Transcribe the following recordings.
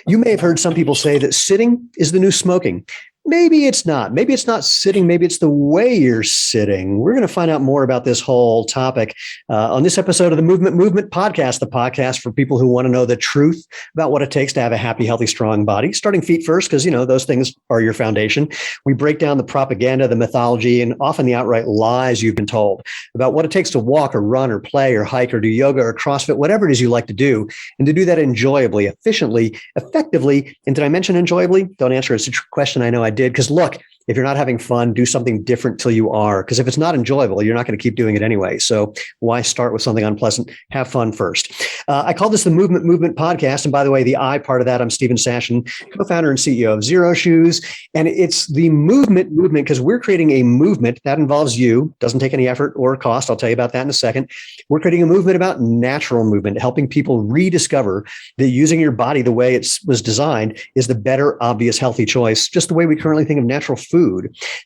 You may have heard some people say that sitting is the new smoking. Maybe it's not. Maybe it's not sitting. Maybe it's the way you're sitting. We're going to find out more about this whole topic on this episode of the Movement Podcast, the podcast for people who want to know the truth about what it takes to have a happy, healthy, strong body. Starting feet first, because, those things are your foundation. We break down the propaganda, the mythology, and often the outright lies you've been told about what it takes to walk or run or play or hike or do yoga or CrossFit, whatever it is you like to do, and to do that enjoyably, efficiently, effectively. And did I mention enjoyably? Don't answer. It's a trick question. I know I did. Because look, if you're not having fun, do something different till you are. Because if it's not enjoyable, you're not going to keep doing it anyway. So why start with something unpleasant? Have fun first. I call this the Movement Podcast. And by the way, the I part of that, I'm Steven Sashen, co-founder and CEO of Zero Shoes. And it's the movement because we're creating a movement that involves you. Doesn't take any effort or cost. I'll tell you about that in a second. We're creating a movement about natural movement, helping people rediscover that using your body the way it was designed is the better, obvious, healthy choice, just the way we currently think of natural food.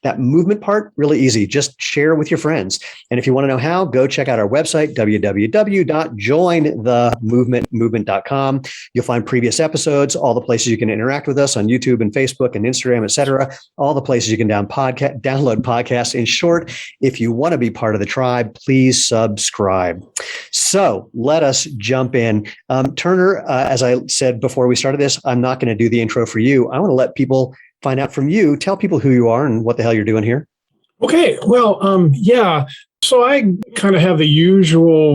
That movement part, really easy. Just share with your friends. And if you want to know how, go check out our website, www.jointhemovement.com. You'll find previous episodes, all the places you can interact with us on YouTube and Facebook and Instagram, etc. All the places you can download podcasts. In short, if you want to be part of the tribe, please subscribe. So let us jump in. Turner, as I said before we started this, I'm not going to do the intro for you. I want to let people find out from you. Tell people who you are and what the hell you're doing here. Okay. Well, yeah. So I kind of have the usual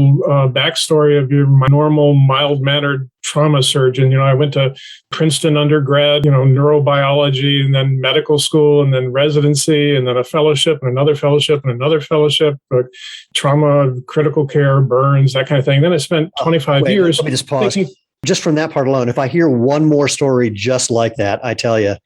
backstory of my normal mild-mannered trauma surgeon. I went to Princeton undergrad, neurobiology, and then medical school, and then residency, and then a fellowship, and another fellowship, and another fellowship, trauma, critical care, burns, that kind of thing. Then I spent 25 years. Let me just pause. Just from that part alone, if I hear one more story just like that, I tell you.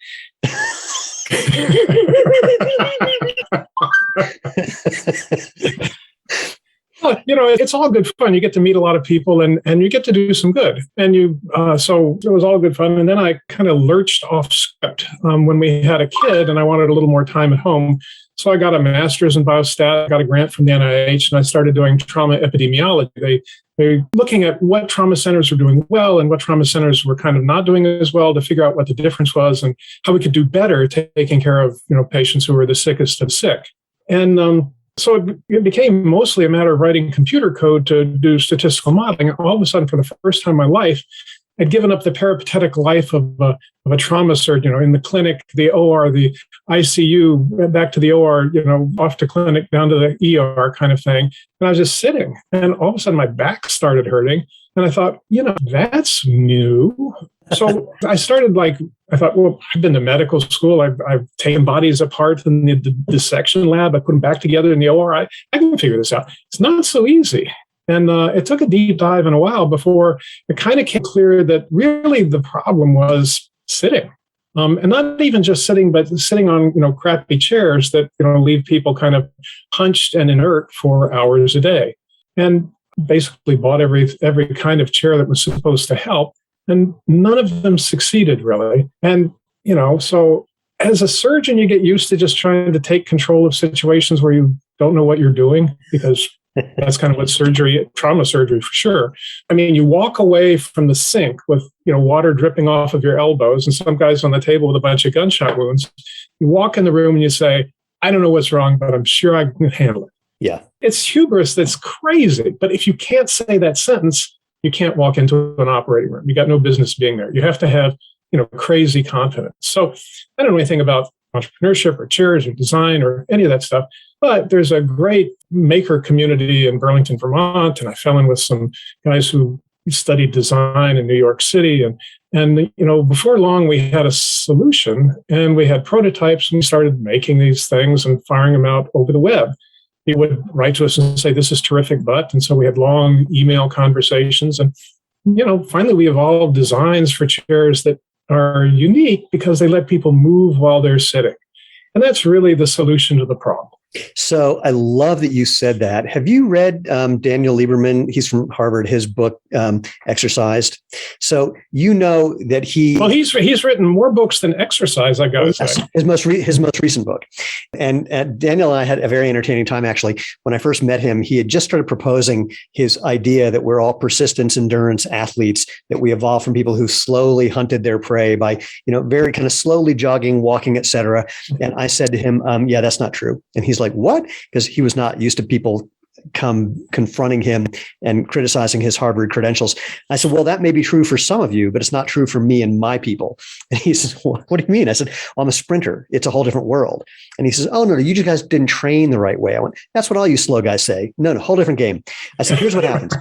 Well, it's all good fun. You get to meet a lot of people and you get to do some good. And so it was all good fun. And then I kind of lurched off script when we had a kid and I wanted a little more time at home. So I got a master's in biostat, got a grant from the NIH, and I started doing trauma epidemiology. They were looking at what trauma centers were doing well and what trauma centers were kind of not doing as well to figure out what the difference was and how we could do better taking care of patients who were the sickest of sick. And so it became mostly a matter of writing computer code to do statistical modeling. All of a sudden, for the first time in my life, I'd given up the peripatetic life of a trauma surgeon, in the clinic, the OR, the ICU, back to the OR, off to clinic, down to the ER kind of thing. And I was just sitting, and all of a sudden my back started hurting. And I thought, that's new. So I started I thought, well, I've been to medical school. I've taken bodies apart in the dissection lab. I put them back together in the OR. I can figure this out. It's not so easy. And it took a deep dive and a while before it kind of came clear that really the problem was sitting. And not even just sitting, but sitting on, crappy chairs that, leave people kind of hunched and inert for hours a day. And basically bought every kind of chair that was supposed to help. And none of them succeeded, really. And, so as a surgeon, you get used to just trying to take control of situations where you don't know what you're doing, because that's kind of what trauma surgery for sure. I mean, you walk away from the sink with, water dripping off of your elbows and some guys on the table with a bunch of gunshot wounds. You walk in the room and you say, I don't know what's wrong, but I'm sure I can handle it. Yeah. It's hubris that's crazy. But if you can't say that sentence, you can't walk into an operating room. You got no business being there. You have to have, crazy confidence. So I don't know anything about entrepreneurship or chairs or design or any of that stuff, but there's a great maker community in Burlington, Vermont. And I fell in with some guys who studied design in New York City. And before long, we had a solution and we had prototypes and we started making these things and firing them out over the web. He would write to us and say, this is terrific, but, and so we had long email conversations. And, finally we evolved designs for chairs that are unique because they let people move while they're sitting. And that's really the solution to the problem. So I love that you said that. Have you read Daniel Lieberman? He's from Harvard. His book Exercised. So you know that he's written more books than Exercise, I got to say. His most recent book. And Daniel and I had a very entertaining time, actually. When I first met him, he had just started proposing his idea that we're all persistence, endurance athletes, that we evolved from people who slowly hunted their prey by, very kind of slowly jogging, walking, etc. And I said to him, yeah, that's not true. And he's like, what? Because he was not used to people confronting him and criticizing his Harvard credentials. I said, well, that may be true for some of you, but it's not true for me and my people. And he says, well, what do you mean? I said, well, I'm a sprinter. It's a whole different world. And he says, oh, no, you guys didn't train the right way. I went, that's what all you slow guys say. No, whole different game. I said, here's what happens.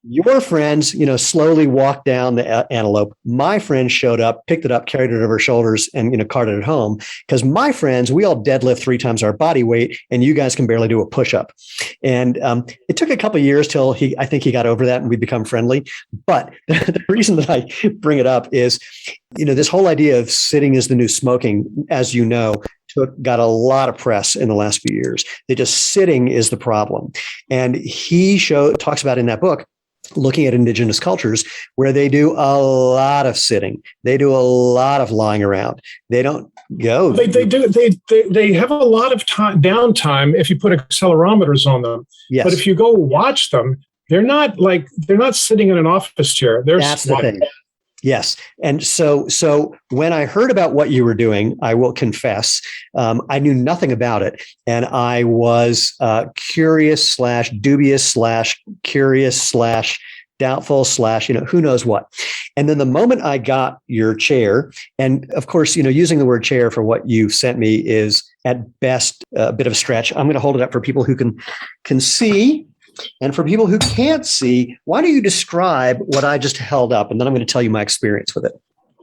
Your friends, slowly walked down the antelope. My friends showed up, picked it up, carried it over their shoulders, and, carted it home. Because my friends, we all deadlift 3 times our body weight, and you guys can barely do a push-up. And it took a couple of years till I think he got over that, and we become friendly. But the reason that I bring it up is, this whole idea of sitting is the new smoking, as you know, got a lot of press in the last few years. That just sitting is the problem. And he talks about in that book, looking at indigenous cultures where they do a lot of sitting. They do a lot of lying around. They don't go. They have a lot of downtime if you put accelerometers on them. Yes. But if you go watch them, they're not sitting in an office chair. That's the thing. Yes. And so when I heard about what you were doing, I will confess, I knew nothing about it. And I was curious / dubious / curious / doubtful / who knows what. And then the moment I got your chair, and of course, using the word chair for what you sent me is at best a bit of a stretch. I'm going to hold it up for people who can see. And for people who can't see, why don't you describe what I just held up? And then I'm going to tell you my experience with it.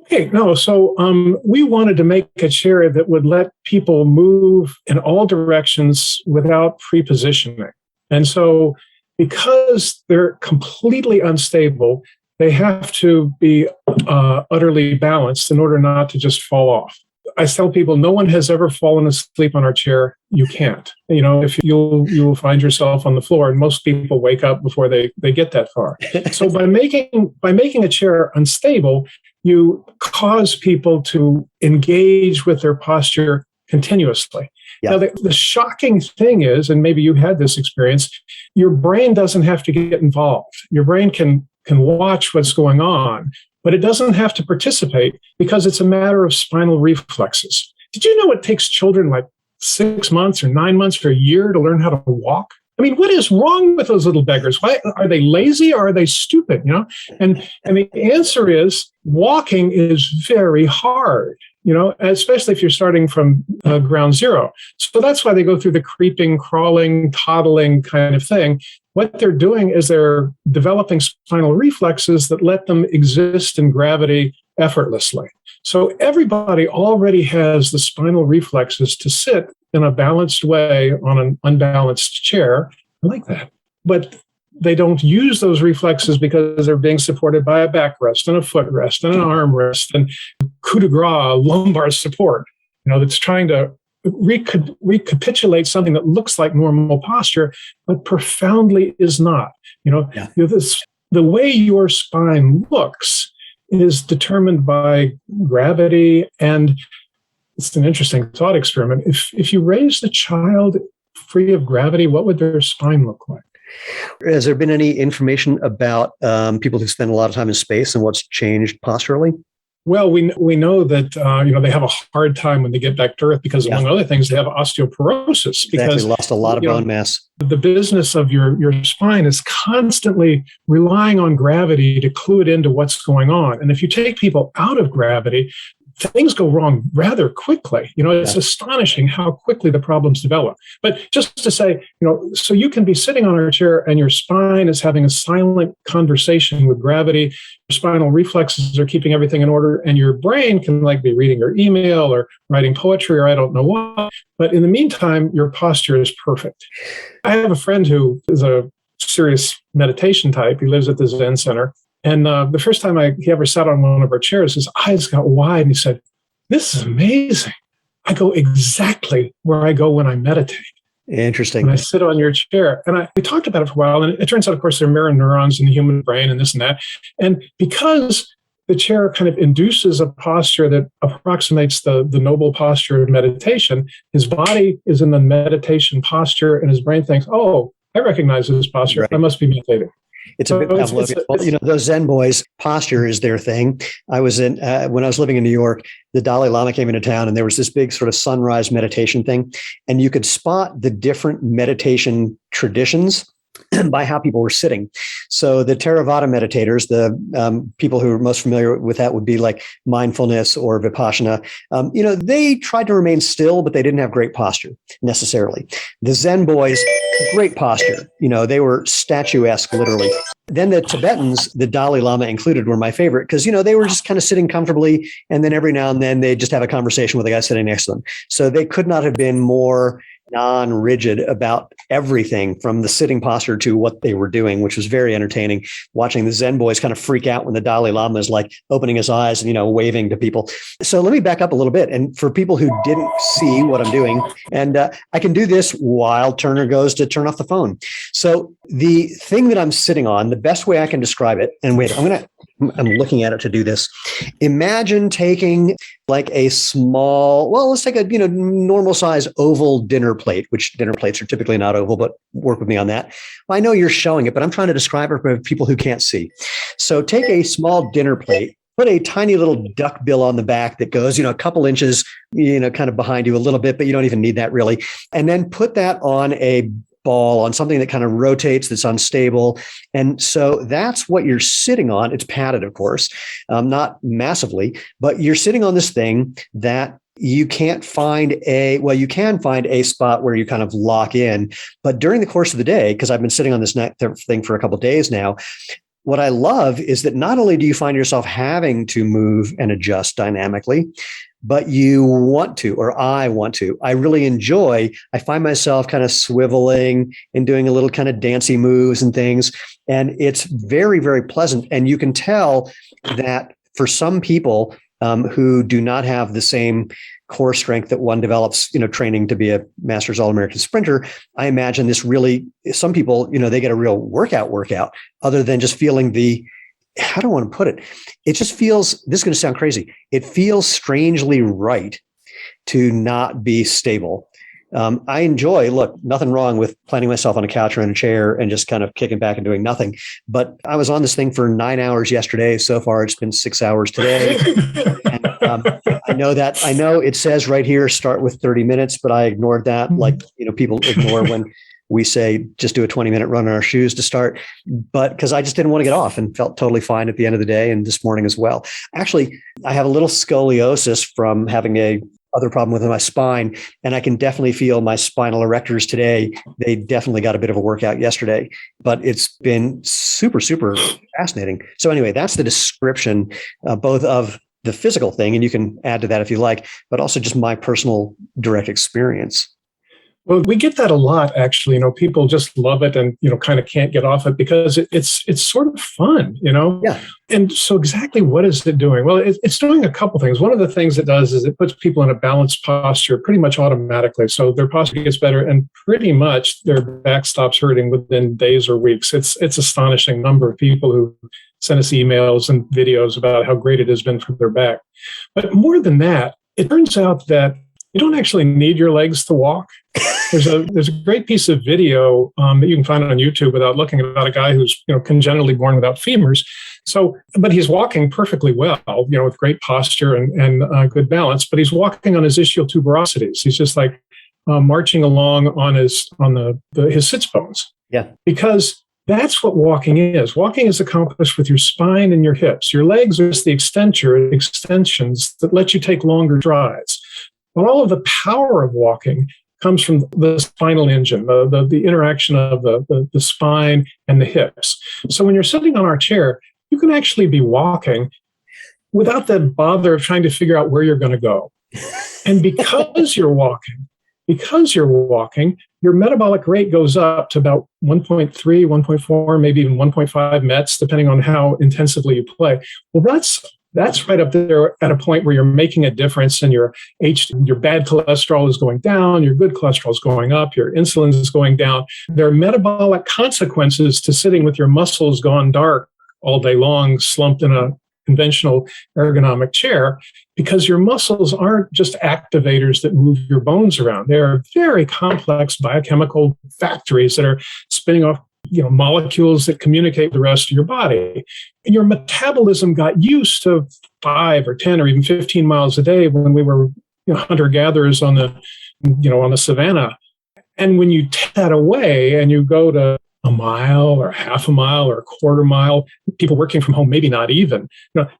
Okay, no. So we wanted to make a chair that would let people move in all directions without prepositioning. And so because they're completely unstable, they have to be utterly balanced in order not to just fall off. I tell people, no one has ever fallen asleep on our chair. You can't. If you'll find yourself on the floor, and most people wake up before they get that far. So by making a chair unstable, you cause people to engage with their posture continuously. Yeah. Now, the shocking thing is, and maybe you had this experience, your brain doesn't have to get involved. Your brain can watch what's going on, but it doesn't have to participate because it's a matter of spinal reflexes. Did you know it takes children like 6 months or 9 months or a year to learn how to walk? I mean, what is wrong with those little beggars? Why are they lazy or are they stupid? And the answer is walking is very hard. Especially if you're starting from ground zero. So that's why they go through the creeping, crawling, toddling kind of thing. What they're doing is they're developing spinal reflexes that let them exist in gravity effortlessly. So everybody already has the spinal reflexes to sit in a balanced way on an unbalanced chair. I like that. But they don't use those reflexes because they're being supported by a backrest and a footrest and an armrest and coup de grace, lumbar support, that's trying to recapitulate something that looks like normal posture, but profoundly is not. The way your spine looks is determined by gravity. And it's an interesting thought experiment. If you raise the child free of gravity, what would their spine look like? Has there been any information about people who spend a lot of time in space and what's changed posturally? Well, we know that they have a hard time when they get back to Earth because, among other things, they have osteoporosis. Because they lost a lot of bone mass. The business of your spine is constantly relying on gravity to clue it into what's going on. And if you take people out of gravity, things go wrong rather quickly. It's astonishing how quickly the problems develop. But just to say, so you can be sitting on our chair and your spine is having a silent conversation with gravity. Your spinal reflexes are keeping everything in order, and your brain can be reading your email or writing poetry or I don't know what. But in the meantime, your posture is perfect. I have a friend who is a serious meditation type. He lives at the Zen Center. And the first time he ever sat on one of our chairs, his eyes got wide and he said, "This is amazing. I go exactly where I go when I meditate. Interesting. When I sit on your chair. And we talked about it for a while, and it turns out, of course, there are mirror neurons in the human brain and this and that. And because the chair kind of induces a posture that approximates the noble posture of meditation, his body is in the meditation posture, and his brain thinks, oh, I recognize this posture. Right. I must be meditating. It's a bit Pavlovian. Those Zen boys, posture is their thing. I was when I was living in New York, the Dalai Lama came into town, and there was this big sort of sunrise meditation thing, and you could spot the different meditation traditions by how people were sitting. So the Theravada meditators, the people who are most familiar with that would be like mindfulness or Vipassana. They tried to remain still, but they didn't have great posture necessarily. The Zen boys, great posture. They were statuesque, literally. Then the Tibetans, the Dalai Lama included, were my favorite because, they were just kind of sitting comfortably. And then every now and then they just have a conversation with the guy sitting next to them. So they could not have been more non-rigid about everything from the sitting posture to what they were doing, which was very entertaining, watching the Zen boys kind of freak out when the Dalai Lama is like opening his eyes and, waving to people. So let me back up a little bit. And for people who didn't see what I'm doing, and I can do this while Turner goes to turn off the phone. So the thing that I'm sitting on, the best way I can describe it, and wait, I'm looking at it to do this. Imagine taking like a small, let's take a, normal size oval dinner plate, which dinner plates are typically not oval, but work with me on that. Well, I know you're showing it, but I'm trying to describe it for people who can't see. So take a small dinner plate, put a tiny little duck bill on the back that goes, a couple inches, kind of behind you a little bit, but you don't even need that really. And then put that on a ball, on something that kind of rotates, that's unstable. And so that's what you're sitting on. It's padded, of course, not massively, but you're sitting on this thing that you can't find you can find a spot where you kind of lock in. But during the course of the day, because I've been sitting on this thing for a couple of days now, what I love is that not only do you find yourself having to move and adjust dynamically, but you want to, or I want to. I really enjoy, I find myself kind of swiveling and doing a little kind of dancey moves and things. And it's very, very pleasant. And you can tell that for some people who do not have the same core strength that one develops, training to be a Masters All-American sprinter, I imagine this really, some people, they get a real workout other than just feeling how do I want to put it? It just feels, this is going to sound crazy. It feels strangely right to not be stable. I enjoy, nothing wrong with planting myself on a couch or in a chair and just kind of kicking back and doing nothing. But I was on this thing for 9 hours yesterday. So far, it's been 6 hours today. And, I know it says right here, start with 30 minutes, but I ignored that. People ignore when we say just do a 20-minute run in our shoes to start, but because I just didn't want to get off and felt totally fine at the end of the day and this morning as well. Actually, I have a little scoliosis from having a other problem with my spine, and I can definitely feel my spinal erectors today. They definitely got a bit of a workout yesterday, but it's been super, super fascinating. So anyway, that's the description both of the physical thing, and you can add to that if you like, but also just my personal direct experience. Well, we get that a lot, actually. People just love it and, kind of can't get off it because it's sort of fun, Yeah. And so exactly what is it doing? Well, it's doing a couple things. One of the things it does is it puts people in a balanced posture pretty much automatically. So their posture gets better and pretty much their back stops hurting within days or weeks. It's astonishing number of people who send us emails and videos about how great it has been for their back. But more than that, it turns out that you don't actually need your legs to walk. There's a great piece of video that you can find on YouTube without looking, about a guy who's congenitally born without femurs. So, but he's walking perfectly well, with great posture and good balance. But he's walking on his ischial tuberosities. He's just like marching along on his sits bones. Yeah, because that's what walking is. Walking is accomplished with your spine and your hips. Your legs are just the extensions that let you take longer strides. But all of the power of walking comes from the spinal engine, the interaction of the spine and the hips. So when you're sitting on our chair, you can actually be walking without the bother of trying to figure out where you're going to go. And because you're walking, your metabolic rate goes up to about 1.3, 1.4, maybe even 1.5 METs, depending on how intensively you play. Well, that's That's right up there at a point where you're making a difference, and your bad cholesterol is going down, your good cholesterol is going up, your insulin is going down. There are metabolic consequences to sitting with your muscles gone dark all day long, slumped in a conventional ergonomic chair, because your muscles aren't just activators that move your bones around. They're very complex biochemical factories that are spinning off molecules that communicate with the rest of your body. And your metabolism got used to 5 or 10 or even 15 miles a day when we were hunter-gatherers on the savannah. And when you take that away and you go to a mile or half a mile or a quarter mile, people working from home, maybe not even.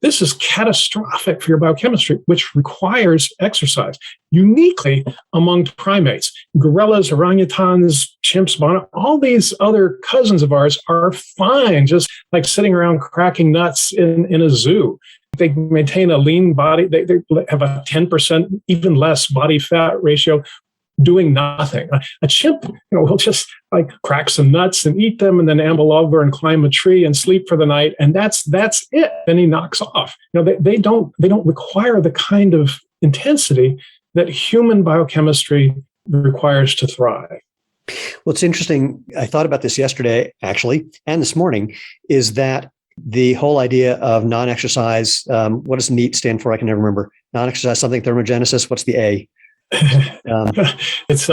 This is catastrophic for your biochemistry, which requires exercise. Uniquely among primates, gorillas, orangutans, chimps, bono, all these other cousins of ours are fine, just like sitting around cracking nuts in a zoo. They maintain a lean body. They have a 10%, even less body fat ratio, doing nothing. A chimp, will just like crack some nuts and eat them and then amble over and climb a tree and sleep for the night. And that's it. Then he knocks off. They don't require the kind of intensity that human biochemistry requires to thrive. Well, it's interesting. I thought about this yesterday, actually, and this morning, is that the whole idea of non-exercise, what does NEAT stand for? I can never remember. Non-exercise, something thermogenesis. What's the A? It's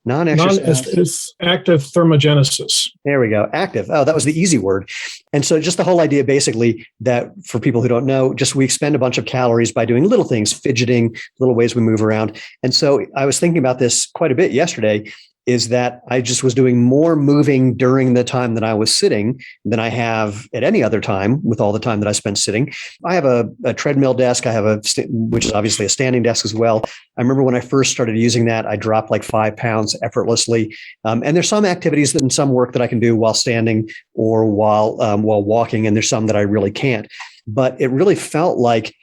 non-exercise. It's active thermogenesis. There we go. Active. Oh, that was the easy word. And so just the whole idea basically that for people who don't know, just we expend a bunch of calories by doing little things, fidgeting, little ways we move around. And so I was thinking about this quite a bit yesterday, is that I just was doing more moving during the time that I was sitting than I have at any other time with all the time that I spent sitting. I have a treadmill desk. I have which is obviously a standing desk as well. I remember when I first started using that, I dropped like 5 pounds effortlessly. And there's some activities and some work that I can do while standing or while walking. And there's some that I really can't. But it really felt like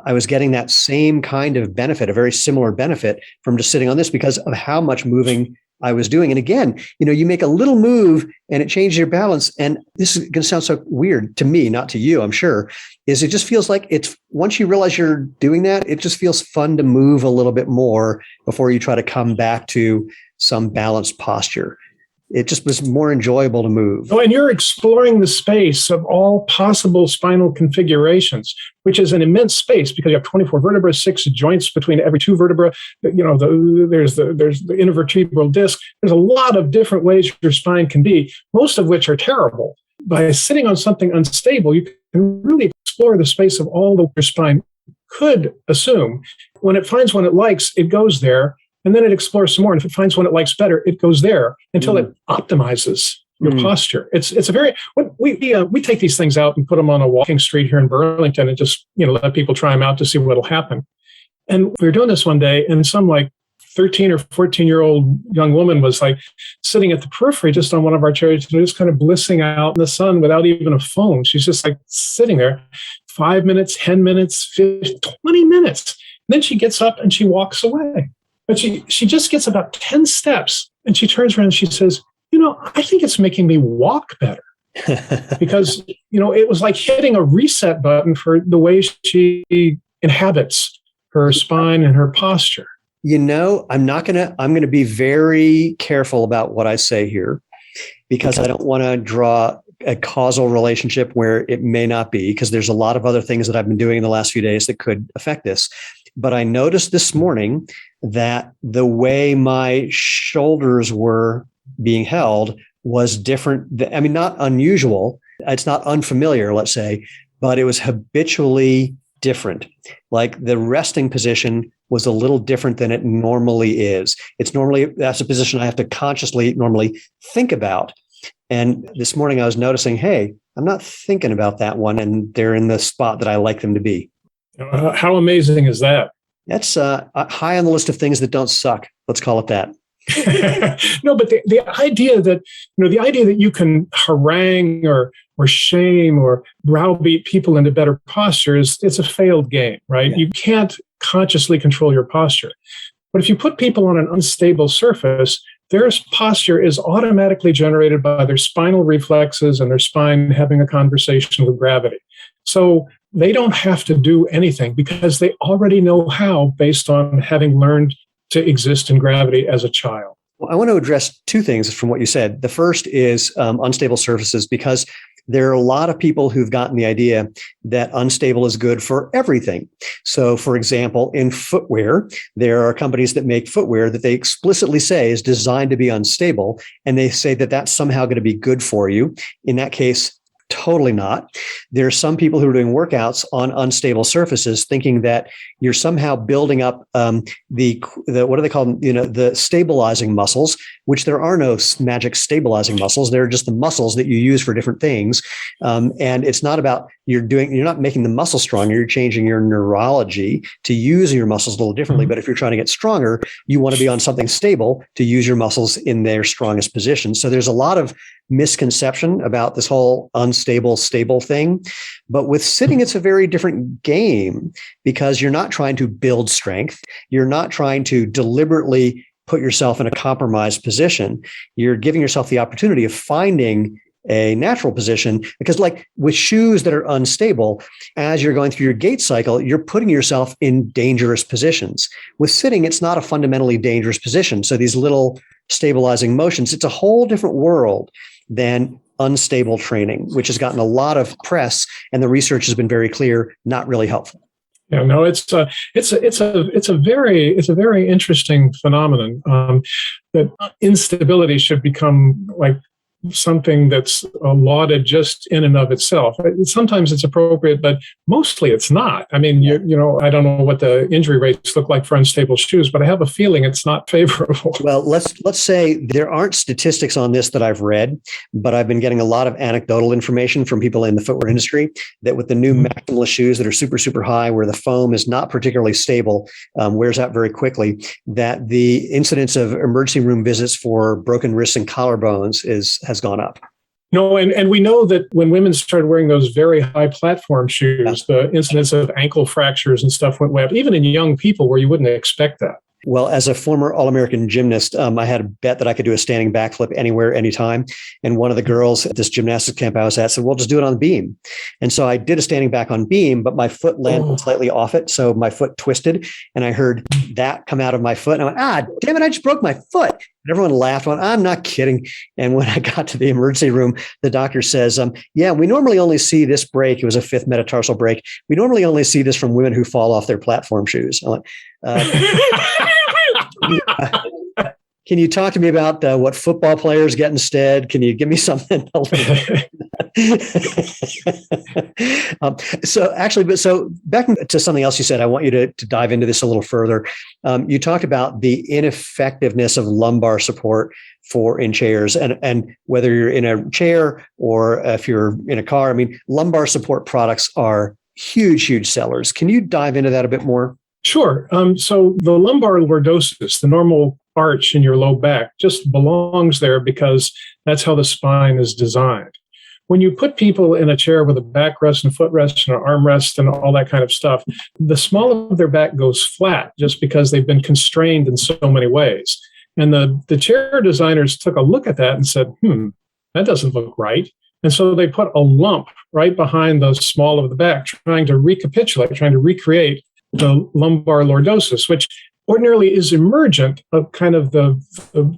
I was getting that same kind of benefit, a very similar benefit from just sitting on this because of how much moving I was doing. And again, you make a little move and it changes your balance. And this is going to sound so weird to me, not to you, I'm sure, is it just feels like it's once you realize you're doing that, it just feels fun to move a little bit more before you try to come back to some balanced posture. It just was more enjoyable to move. Oh, and you're exploring the space of all possible spinal configurations, which is an immense space because you have 24 vertebrae, 6 joints between every 2 vertebrae. There's the intervertebral disc. There's a lot of different ways your spine can be, most of which are terrible. By sitting on something unstable, you can really explore the space of all that your spine could assume. When it finds one it likes, it goes there. And then it explores some more. And if it finds one it likes better, it goes there until it optimizes your posture. It's a very, we take these things out and put them on a walking street here in Burlington and just, let people try them out to see what'll happen. And we were doing this one day and some like 13 or 14-year-old young woman was like sitting at the periphery just on one of our chairs, just kind of blissing out in the sun without even a phone. She's just like sitting there 5 minutes, 10 minutes, 15, 20 minutes. And then she gets up and she walks away. But she just gets about 10 steps and she turns around and she says, I think it's making me walk better. Because, it was like hitting a reset button for the way she inhabits her spine and her posture. I'm going to be very careful about what I say here because I don't want to draw a causal relationship where it may not be, because there's a lot of other things that I've been doing in the last few days that could affect this. But I noticed this morning that the way my shoulders were being held was different. Not unusual. It's not unfamiliar, let's say, but it was habitually different. Like the resting position was a little different than it normally is. That's a position I have to consciously normally think about. And this morning I was noticing, hey, I'm not thinking about that one. And they're in the spot that I like them to be. How amazing is that? That's high on the list of things that don't suck. Let's call it that. No, but the idea that you can harangue or shame or browbeat people into better posture it's a failed game, right? Yeah. You can't consciously control your posture. But if you put people on an unstable surface, their posture is automatically generated by their spinal reflexes and their spine having a conversation with gravity. So they don't have to do anything because they already know how based on having learned to exist in gravity as a child. Well, I want to address two things from what you said. The first is unstable surfaces, because there are a lot of people who've gotten the idea that unstable is good for everything. So, for example, in footwear, there are companies that make footwear that they explicitly say is designed to be unstable, and they say that that's somehow going to be good for you. In that case, totally not. There are some people who are doing workouts on unstable surfaces, thinking that you're somehow building up the what do they call them? The stabilizing muscles, which there are no magic stabilizing muscles. They're just the muscles that you use for different things. And it's not about you're not making the muscle stronger. You're changing your neurology to use your muscles a little differently. But if you're trying to get stronger, you want to be on something stable to use your muscles in their strongest position. So there's a lot of misconception about this whole unstable, stable thing. But with sitting, it's a very different game, because you're not trying to build strength. You're not trying to deliberately put yourself in a compromised position. You're giving yourself the opportunity of finding a natural position, because like with shoes that are unstable, as you're going through your gait cycle, you're putting yourself in dangerous positions. With sitting, it's not a fundamentally dangerous position. So these little stabilizing motions, it's a whole different world than unstable training, which has gotten a lot of press, and the research has been very clear, not really helpful. Yeah, no, it's a very interesting phenomenon, that instability should become like something that's lauded just in and of itself. Sometimes it's appropriate, but mostly it's not. I mean, I don't know what the injury rates look like for unstable shoes, but I have a feeling it's not favorable. Well, let's say there aren't statistics on this that I've read, but I've been getting a lot of anecdotal information from people in the footwear industry that with the new maximalist shoes that are super, super high, where the foam is not particularly stable, wears out very quickly, that the incidence of emergency room visits for broken wrists and collarbones has gone up. No, and we know that when women started wearing those very high platform shoes, the incidence of ankle fractures and stuff went way up, even in young people where you wouldn't expect that. Well, as a former All-American gymnast, I had a bet that I could do a standing backflip anywhere, anytime. And one of the girls at this gymnastics camp I was at said, well, just do it on the beam. And so I did a standing back on beam, but my foot landed slightly off it. So my foot twisted, and I heard that come out of my foot. And I went, damn it, I just broke my foot. And everyone laughed. Went, I'm not kidding. And when I got to the emergency room, the doctor says, yeah, we normally only see this break. It was a fifth metatarsal break. We normally only see this from women who fall off their platform shoes. I'm like, can you talk to me about what football players get instead? Can you give me something? So back to something else you said, I want you to dive into this a little further. You talked about the ineffectiveness of lumbar support in chairs, and whether you're in a chair or if you're in a car, I mean, lumbar support products are huge, huge sellers. Can you dive into that a bit more? Sure. So the lumbar lordosis, the normal arch in your low back, just belongs there because that's how the spine is designed. When you put people in a chair with a backrest and a footrest and an armrest and all that kind of stuff, the small of their back goes flat just because they've been constrained in so many ways. And the chair designers took a look at that and said, that doesn't look right. And so they put a lump right behind the small of the back, trying to recreate the lumbar lordosis, which ordinarily is emergent of kind of the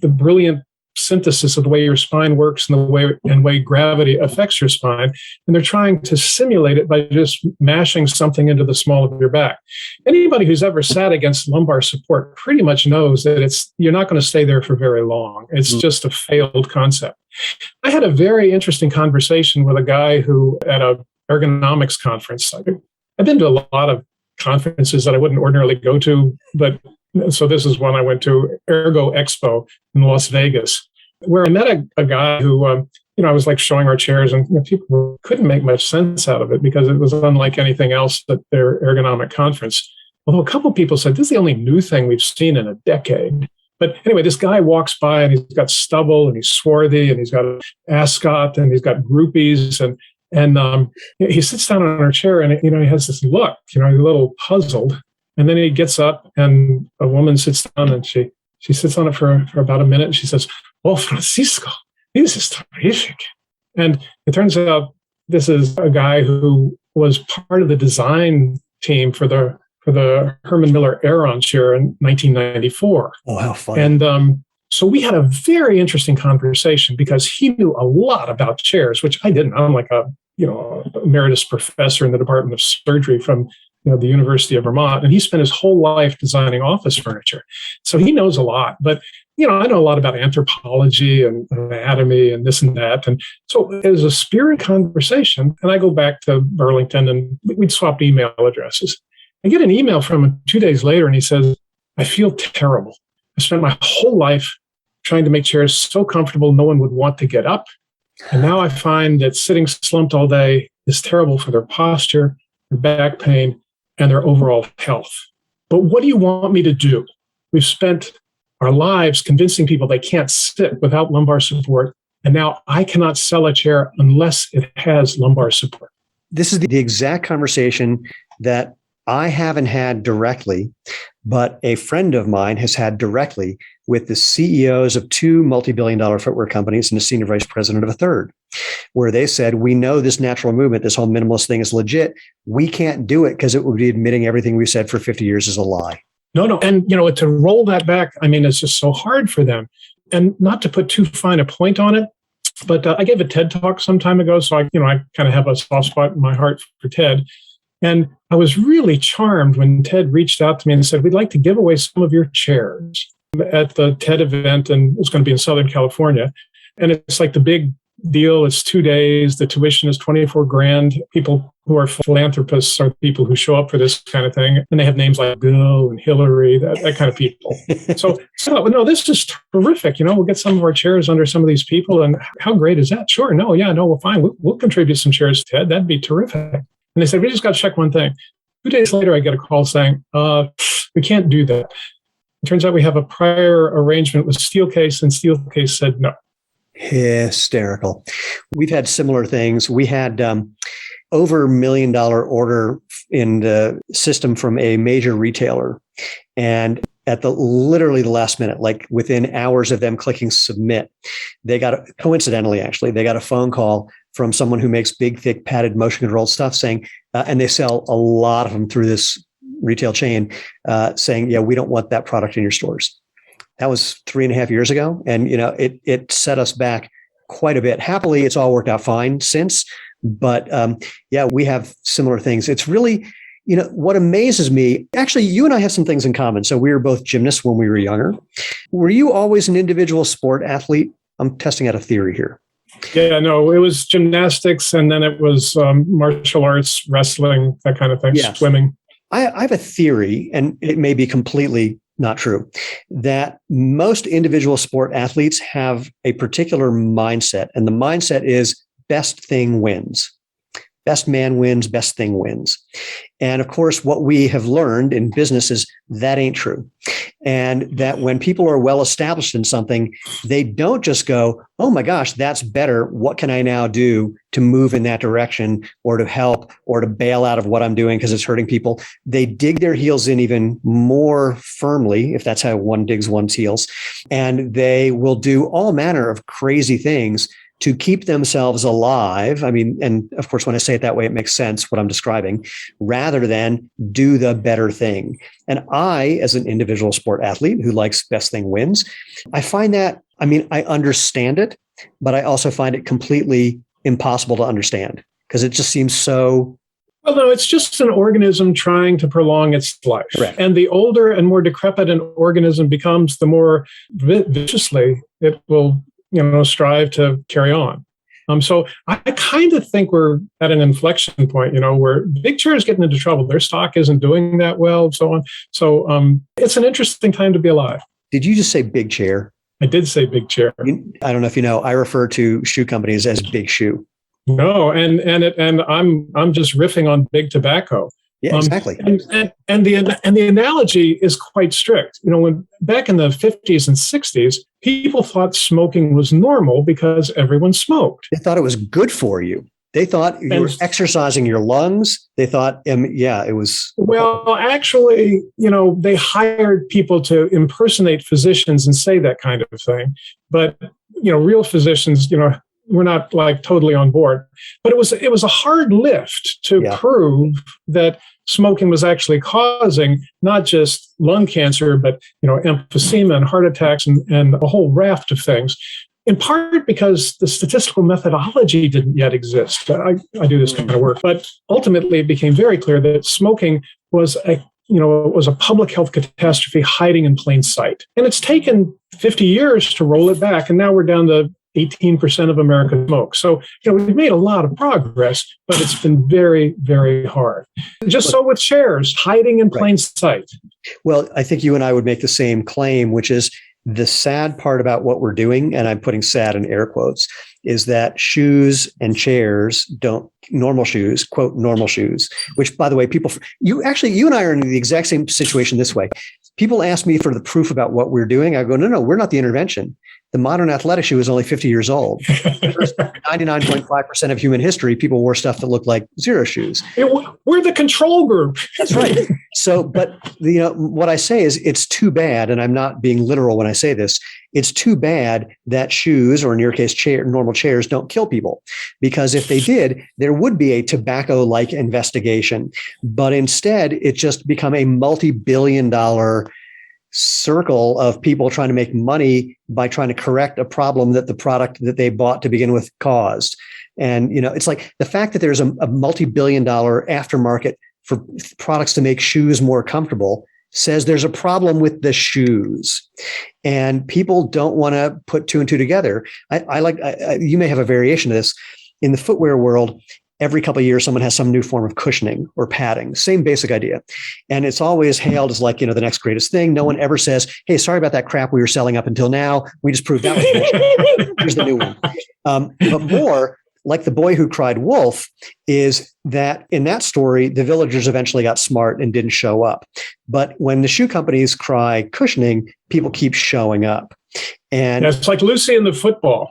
brilliant synthesis of the way your spine works and the way gravity affects your spine. And they're trying to simulate it by just mashing something into the small of your back. Anybody who's ever sat against lumbar support pretty much knows that you're not going to stay there for very long. It's just a failed concept. I had a very interesting conversation with a guy who at a ergonomics conference. I've been to a lot of conferences that I wouldn't ordinarily go to, but so this is one I went to, Ergo Expo in Las Vegas, where I met a guy who, I was like showing our chairs, and people couldn't make much sense out of it because it was unlike anything else at their ergonomic conference. Although a couple of people said, this is the only new thing we've seen in a decade. But anyway, this guy walks by and he's got stubble and he's swarthy and he's got an ascot and he's got groupies and he sits down on our chair and, he has this look, he's a little puzzled. And then he gets up and a woman sits down and she sits on it for about a minute. And she says, "Oh, Francisco, this is terrific." And it turns out this is a guy who was part of the design team for the Herman Miller Aeron chair in 1994. Oh, how funny. And so we had a very interesting conversation because he knew a lot about chairs, which I didn't. I'm like a emeritus professor in the Department of Surgery from the University of Vermont, and he spent his whole life designing office furniture. So he knows a lot, but I know a lot about anthropology and anatomy and this and that. And so it was a spirited conversation. And I go back to Burlington and we'd swapped email addresses. I get an email from him 2 days later and he says, I feel terrible. I spent my whole life trying to make chairs so comfortable no one would want to get up. And now I find that sitting slumped all day is terrible for their posture, their back pain, and their overall health. But what do you want me to do? We've spent our lives convincing people they can't sit without lumbar support. And now I cannot sell a chair unless it has lumbar support. This is the exact conversation that I haven't had directly, but a friend of mine has had directly with the CEOs of 2 multi-billion-dollar footwear companies and the senior vice president of a third, where they said, we know this natural movement, this whole minimalist thing is legit. We can't do it because it would be admitting everything we said for 50 years is a lie. No. And, to roll that back, it's just so hard for them. And not to put too fine a point on it, but I gave a TED talk some time ago. So I kind of have a soft spot in my heart for TED. And I was really charmed when Ted reached out to me and said, we'd like to give away some of your chairs at the TED event. And it's going to be in Southern California. And it's like the big deal. It's 2 days. The tuition is $24,000. People who are philanthropists are people who show up for this kind of thing. And they have names like Bill and Hillary, that kind of people. So no, this is terrific. We'll get some of our chairs under some of these people. And how great is that? Sure. No, well, fine. We'll contribute some chairs, Ted. That'd be terrific. And they said, we just got to check one thing. 2 days later, I get a call saying, we can't do that. It turns out we have a prior arrangement with Steelcase, and Steelcase said no. Hysterical. We've had similar things. We had over $1 million order in the system from a major retailer. And at literally the last minute, like within hours of them clicking submit, they got coincidentally, they got a phone call from someone who makes big, thick, padded motion controlled stuff saying, and they sell a lot of them through this retail chain, saying, yeah, we don't want that product in your stores. That was 3.5 years ago. And, it set us back quite a bit. Happily, it's all worked out fine since. But we have similar things. It's really, what amazes me, actually, you and I have some things in common. So we were both gymnasts when we were younger. Were you always an individual sport athlete? I'm testing out a theory here. Yeah, no, it was gymnastics, and then it was martial arts, wrestling, that kind of thing, swimming. I have a theory, and it may be completely not true, that most individual sport athletes have a particular mindset, and the mindset is best thing wins. Best man wins, best thing wins. And of course, what we have learned in business is that ain't true. And that when people are well established in something, they don't just go, oh my gosh, that's better. What can I now do to move in that direction or to help or to bail out of what I'm doing because it's hurting people? They dig their heels in even more firmly, if that's how one digs one's heels. And they will do all manner of crazy things to keep themselves alive. And of course, when I say it that way, it makes sense what I'm describing, rather than do the better thing. And I, as an individual sport athlete who likes best thing wins, I find that, I understand it, but I also find it completely impossible to understand because it just seems so. Well, no, it's just an organism trying to prolong its life. Correct. And the older and more decrepit an organism becomes, the more viciously it will strive to carry on. So I kind of think we're at an inflection point, where big chairs getting into trouble. Their stock isn't doing that well, and so on. So it's an interesting time to be alive. Did you just say big chair? I did say big chair. I don't know if you know, I refer to shoe companies as big shoe. No, and I'm just riffing on big tobacco. Yeah, exactly. And the analogy is quite strict. When back in the 50s and 60s, people thought smoking was normal because everyone smoked. They thought it was good for you. They thought you were exercising your lungs. They thought, it was. Well, actually, they hired people to impersonate physicians and say that kind of thing. But, real physicians, like totally on board. But it was a hard lift to prove that smoking was actually causing not just lung cancer, but emphysema and heart attacks and a whole raft of things. In part because the statistical methodology didn't yet exist. I do this kind of work, but ultimately it became very clear that smoking was a public health catastrophe hiding in plain sight. And it's taken 50 years to roll it back, and now we're down to 18% of America smoke. So, we've made a lot of progress, but it's been very, very hard. Just so with chairs, hiding in plain sight. Well, I think you and I would make the same claim, which is the sad part about what we're doing, and I'm putting sad in air quotes, is that shoes and chairs normal shoes, quote, normal shoes, which, by the way, you and I are in the exact same situation this way. People ask me for the proof about what we're doing. I go, no, we're not the intervention. The modern athletic shoe is only 50 years old. 99.5% of human history, people wore stuff that looked like zero shoes. We're the control group. That's right. So, but what I say is it's too bad, and I'm not being literal when I say this, it's too bad that shoes, or in your case, normal chairs, don't kill people. Because if they did, there would be a tobacco-like investigation. But instead, it's just become a multi-billion-dollar circle of people trying to make money by trying to correct a problem that the product that they bought to begin with caused. And, it's like the fact that there's a multi-billion-dollar aftermarket for products to make shoes more comfortable says there's a problem with the shoes, and people don't want to put two and two together. You may have a variation of this in the footwear world. Every couple of years, someone has some new form of cushioning or padding, same basic idea. And it's always hailed as like, the next greatest thing. No one ever says, hey, sorry about that crap we were selling up until now. We just proved that was bullshit. Here's the new one. But more like the boy who cried wolf is that in that story, the villagers eventually got smart and didn't show up. But when the shoe companies cry cushioning, people keep showing up. And it's like Lucy in the football.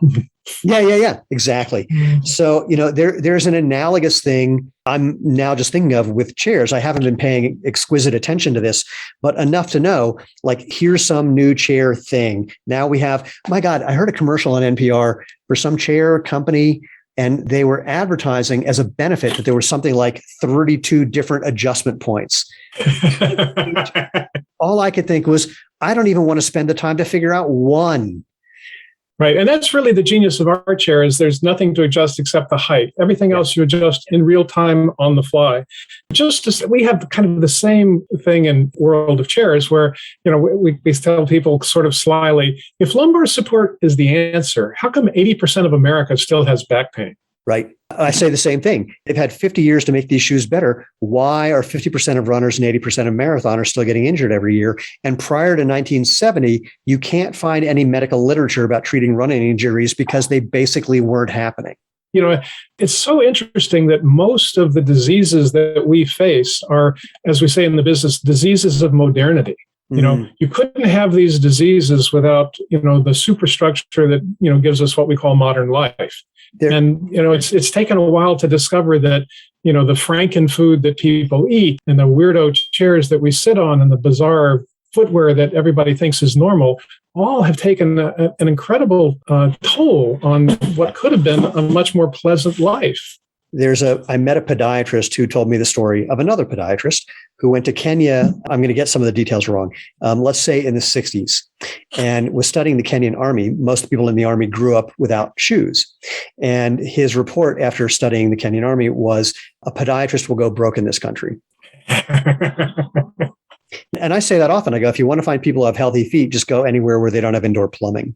Yeah, exactly. So, there's an analogous thing I'm now just thinking of with chairs. I haven't been paying exquisite attention to this, but enough to know, like, here's some new chair thing. Now we have, my God, I heard a commercial on NPR for some chair company, and they were advertising as a benefit that there was something like 32 different adjustment points. All I could think was, I don't even want to spend the time to figure out one. Right. And that's really the genius of our chair is there's nothing to adjust except the height. Everything else you adjust in real time on the fly. We have kind of the same thing in world of chairs where, we tell people sort of slyly, if lumbar support is the answer, how come 80% of America still has back pain? Right. I say the same thing. They've had 50 years to make these shoes better. Why are 50% of runners and 80% of marathoners still getting injured every year? And prior to 1970, you can't find any medical literature about treating running injuries because they basically weren't happening. It's so interesting that most of the diseases that we face are, as we say in the business, diseases of modernity. You couldn't have these diseases without, the superstructure that, gives us what we call modern life. It's taken a while to discover that, the Franken food that people eat and the weirdo chairs that we sit on and the bizarre footwear that everybody thinks is normal all have taken an incredible toll on what could have been a much more pleasant life. I met a podiatrist who told me the story of another podiatrist who went to Kenya. I'm going to get some of the details wrong. Let's say in the 60s, and was studying the Kenyan army. Most people in the army grew up without shoes. And his report after studying the Kenyan army was a podiatrist will go broke in this country. And I say that often. I go, if you want to find people who have healthy feet, just go anywhere where they don't have indoor plumbing.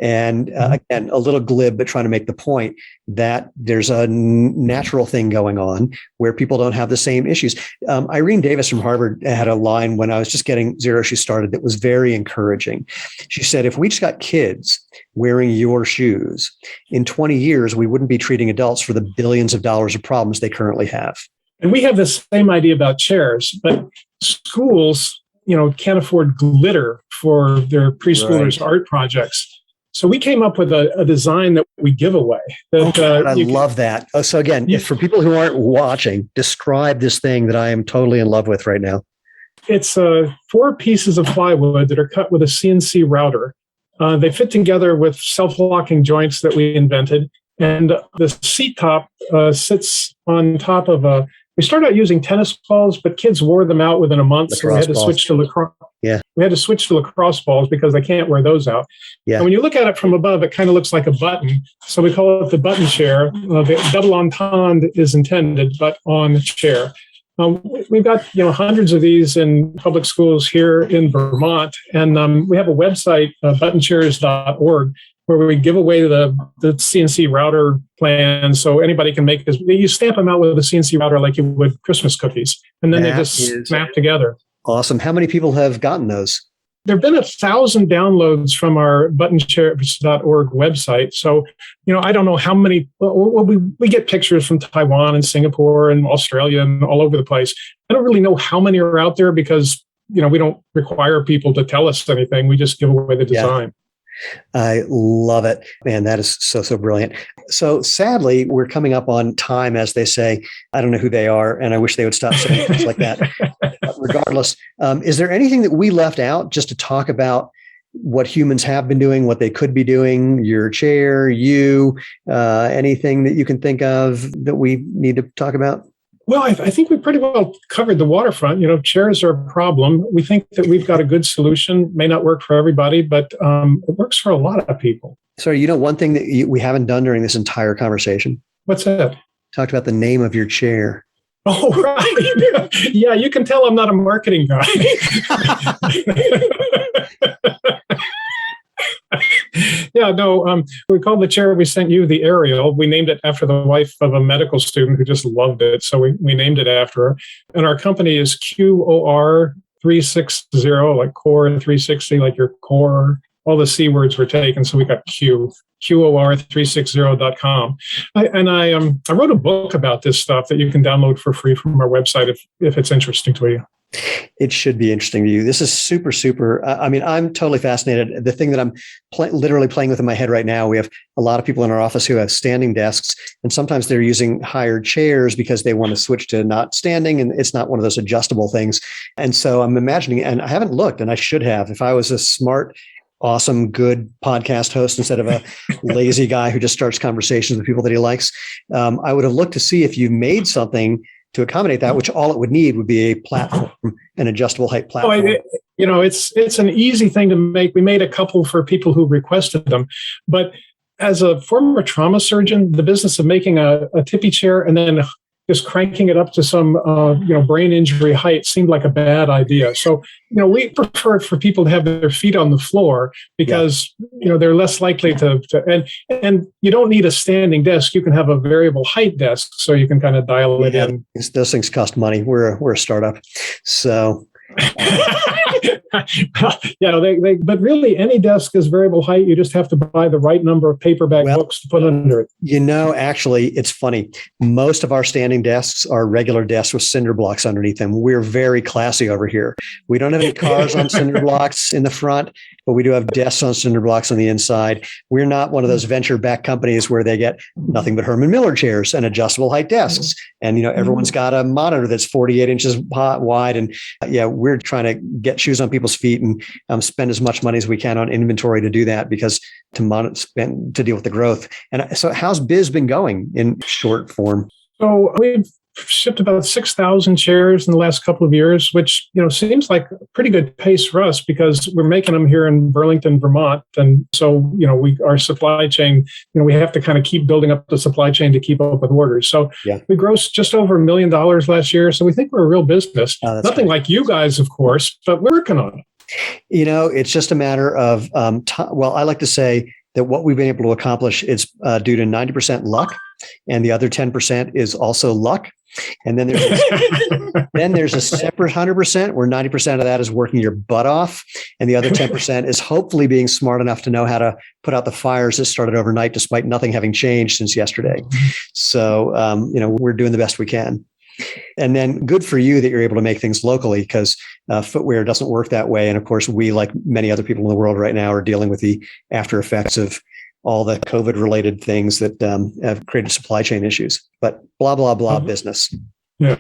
And again, a little glib, but trying to make the point that there's a natural thing going on where people don't have the same issues. Irene Davis from Harvard had a line when I was just getting Zero Shoe started that was very encouraging. She said, if we just got kids wearing your shoes, in 20 years, we wouldn't be treating adults for the billions of dollars of problems they currently have. And we have the same idea about chairs, but schools, can't afford glitter for their preschoolers' art projects. So we came up with a design that we give away. I love that. So again, for people who aren't watching, describe this thing that I am totally in love with right now. It's 4 pieces of plywood that are cut with a CNC router. They fit together with self-locking joints that we invented. And the seat top sits on top of we started out using tennis balls, but kids wore them out within a month. So we had to switch to lacrosse. Yeah. We had to switch to lacrosse balls because they can't wear those out. Yeah. And when you look at it from above, it kind of looks like a button. So we call it the button chair. The double entendre is intended, but on chair. We've got hundreds of these in public schools here in Vermont, and we have a website, buttonchairs.org, where we give away the CNC router plans, so anybody can make this. You stamp them out with a CNC router like you would Christmas cookies, and then they just snap together. Awesome. How many people have gotten those? There have been 1,000 downloads from our buttonchairs.org website. So, I don't know how many. Well, we get pictures from Taiwan and Singapore and Australia and all over the place. I don't really know how many are out there because, we don't require people to tell us anything. We just give away the design. I love it. Man, that is so brilliant. So sadly, we're coming up on time, as they say. I don't know who they are, and I wish they would stop saying things like that. But regardless, is there anything that we left out just to talk about what humans have been doing, what they could be doing, your chair, anything that you can think of that we need to talk about? Well, I think we pretty well covered the waterfront. Chairs are a problem. We think that we've got a good solution. May not work for everybody, but it works for a lot of people. Sorry, one thing that we haven't done during this entire conversation? What's that? Talked about the name of your chair. Oh, right. Yeah, you can tell I'm not a marketing guy. Yeah, no, we called the chair we sent you the Ariel. We named it after the wife of a medical student who just loved it. So we named it after her. And our company is QOR 360, like core 360, like your core. All the C words were taken. So we got QOR360.com. I wrote a book about this stuff that you can download for free from our website if it's interesting to you. It should be interesting to you. This is super. I'm totally fascinated. The thing that I'm literally playing with in my head right now, we have a lot of people in our office who have standing desks, and sometimes they're using hired chairs because they want to switch to not standing, and it's not one of those adjustable things. And so I'm imagining, and I haven't looked, and I should have, if I was a smart, awesome, good podcast host instead of a lazy guy who just starts conversations with people that he likes, I would have looked to see if you made something to accommodate that, which all it would need would be a platform, an adjustable height platform. It's an easy thing to make. We made a couple for people who requested them, but as a former trauma surgeon, the business of making a tippy chair and then just cranking it up to some brain injury height seemed like a bad idea. So we prefer it for people to have their feet on the floor because they're less likely to and you don't need a standing desk. You can have a variable height desk, so you can kind of dial it in. Those things cost money. We're a startup, so. But really any desk is variable height. You just have to buy the right number of paperback books to put under it. Actually, it's funny. Most of our standing desks are regular desks with cinder blocks underneath them. We're very classy over here. We don't have any cars on cinder blocks in the front, but we do have desks on cinder blocks on the inside. We're not one of those venture-backed companies where they get nothing but Herman Miller chairs and adjustable height desks. And, everyone's got a monitor that's 48 inches wide. And we're trying to get shoes on people's feet and spend as much money as we can on inventory to do that because to deal with the growth. And so how's biz been going in short form? So we've shipped about 6,000 chairs in the last couple of years, which, seems like a pretty good pace for us because we're making them here in Burlington, Vermont. And so, our supply chain, we have to kind of keep building up the supply chain to keep up with orders. So we grossed just over $1 million last year. So we think we're a real business. Nothing like you guys, of course, but we're working on it. It's just a matter of, I like to say that what we've been able to accomplish is due to 90% luck, and the other 10% is also luck. And then there's a separate 100% where 90% of that is working your butt off. And the other 10% is hopefully being smart enough to know how to put out the fires that started overnight, despite nothing having changed since yesterday. So, we're doing the best we can. And then good for you that you're able to make things locally because footwear doesn't work that way. And of course, we, like many other people in the world right now, are dealing with the after effects of all the COVID related things that have created supply chain issues, but blah, blah, blah business. Yeah.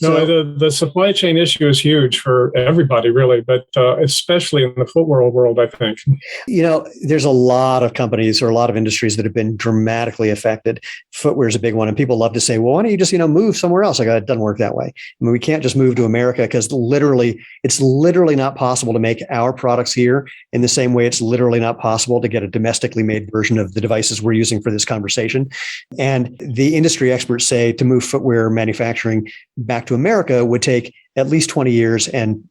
No, the supply chain issue is huge for everybody, really, but especially in the footwear world, I think. There's a lot of companies or a lot of industries that have been dramatically affected. Footwear is a big one. And people love to say, well, why don't you just, move somewhere else? It doesn't work that way. We can't just move to America because it's literally not possible to make our products here in the same way it's literally not possible to get a domestically made version of the devices we're using for this conversation. And the industry experts say to move footwear manufacturing back to America would take at least 20 years and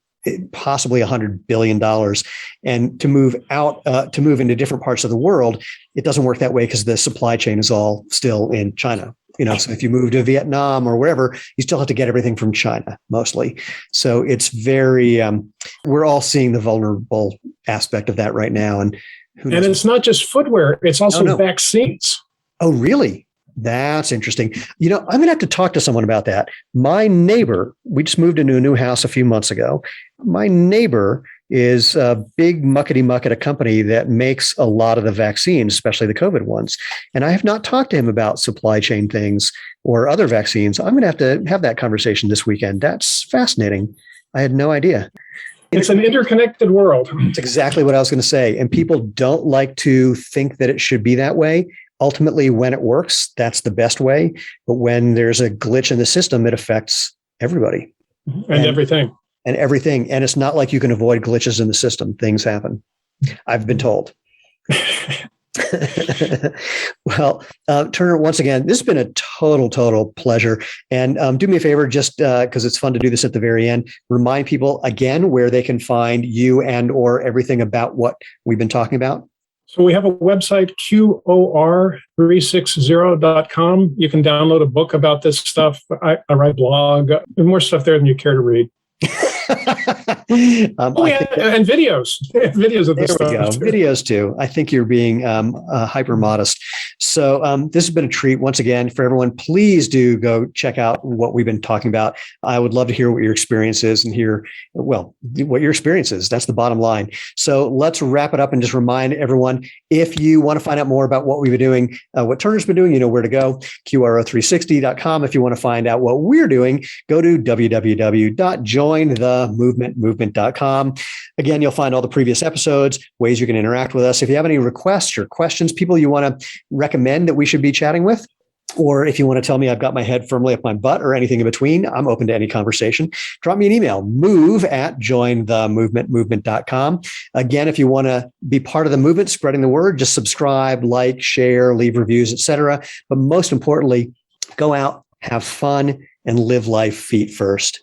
possibly $100 billion. And to move into different parts of the world, it doesn't work that way because the supply chain is all still in China. So if you move to Vietnam or wherever, you still have to get everything from China mostly. So it's very, we're all seeing the vulnerable aspect of that right now. And it's not just footwear, it's also vaccines. Oh, really? That's interesting. I'm going to have to talk to someone about that. My neighbor, we just moved into a new house a few months ago. My neighbor is a big muckety-muck at a company that makes a lot of the vaccines, especially the COVID ones. And I have not talked to him about supply chain things or other vaccines. I'm going to have that conversation this weekend. That's fascinating. I had no idea. It's an interconnected world. It's exactly what I was going to say. And people don't like to think that it should be that way. Ultimately, when it works, that's the best way. But when there's a glitch in the system, it affects everybody. And everything. And everything. And it's not like you can avoid glitches in the system. Things happen. I've been told. Well, Turner, once again, this has been a total pleasure. And do me a favor, just because it's fun to do this at the very end, remind people again where they can find you and or everything about what we've been talking about. So we have a website, QOR360.com. You can download a book about this stuff. I write a blog. There's more stuff there than you care to read. And videos. Videos of this stuff. There we go. Videos too. I think you're being hyper modest. So this has been a treat once again for everyone. Please do go check out what we've been talking about. I would love to hear what your experience is and hear, what your experience is. That's the bottom line. So let's wrap it up and just remind everyone, if you want to find out more about what we've been doing, what Turner's been doing, you know where to go, QRO360.com. If you want to find out what we're doing, go to www.jointhemovementmovement.com. Again, you'll find all the previous episodes, ways you can interact with us. If you have any requests or questions, people you want to recommend that we should be chatting with, or if you want to tell me I've got my head firmly up my butt or anything in between, I'm open to any conversation. Drop me an email, move@jointhemovementmovement.com. Again, if you want to be part of the movement, spreading the word, just subscribe, like, share, leave reviews, etc. But most importantly, go out, have fun, and live life feet first.